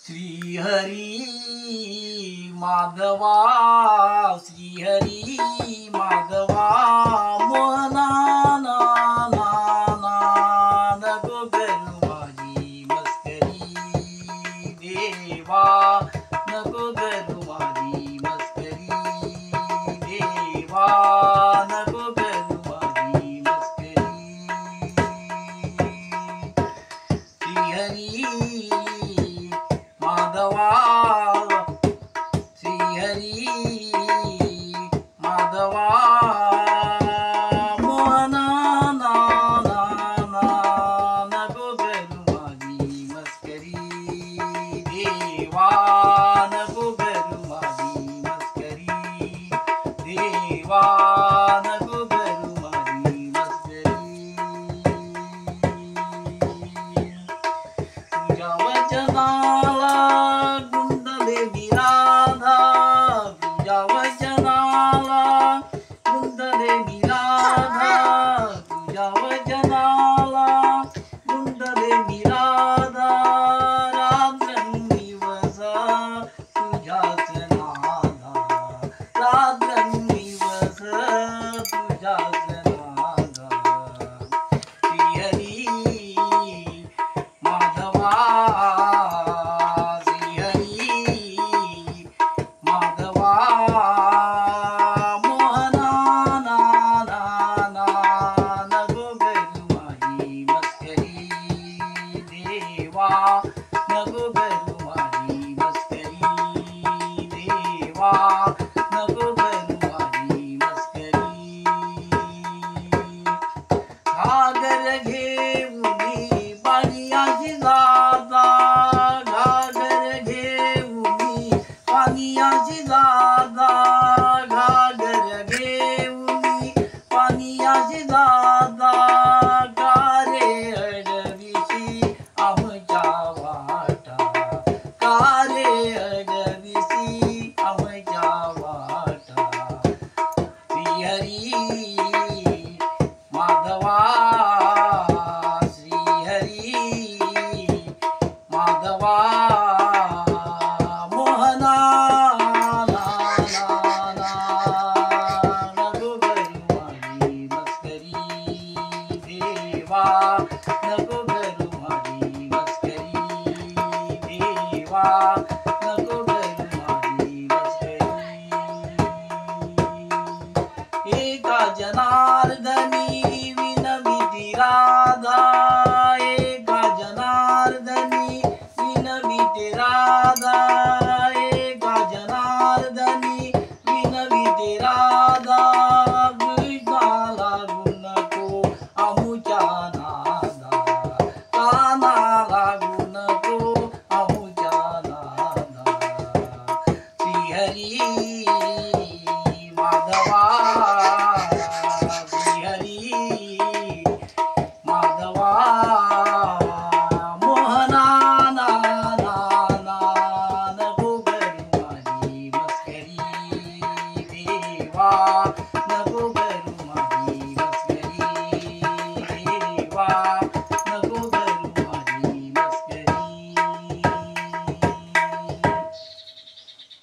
श्रीहरी माधवा श्रीहरी माधवा मोहना ना ना ना नको करू माझी मस्करी देवा नको करू माझी मस्करी देवा नको करू माझी मस्करी श्रीहरी माधवा श्रीहरी माधवा मोहना ना ना ना नको करू माझी मस्करी देवा नको करू माझी मस्करी देवा नको करू माझी मस्करी तुझ्या वचनाला गुंतले मी राधा तुझ्या वचनाला गुंतले मी राधा तुझ्या वचनाला गुंतले मी राधा रात्रंदिवस तुझ्याच नादा रात्रंदिवस तुझ्याच नादा श्रीहरी माधवा माधवा मोहना ना ना ना नको करू माझी मस्करी देवा नको करू माझी मस्करी देवा नको करू माझी मस्करी घागर घेऊनी पाण्याची जाता घागर घेऊनी पाण्याची जाता घागर घेऊनी पाण्याची जाता कारे अडविशी आमच्या वाटा कारे अडविशी आमच्या वाटा श्रीहरी माधवा श्रीहरी माधवा मोहना ना ना ना नको करू माझी मस्करी देवा नको करू माझी मस्करी देवा नको करू माझी मस्करी एका जनार्दनी विनविती राधा एका जनार्दनी विनविते राधा एका जनार्दनी विनविते राधा कृष्णाला लागू नको आमुच्या नादा काना लागू नको आमुच्या नादा श्रीहरी माधवा श्रीहरी माधवा मोहना ना ना ना नको करू माझी मस्करी देवा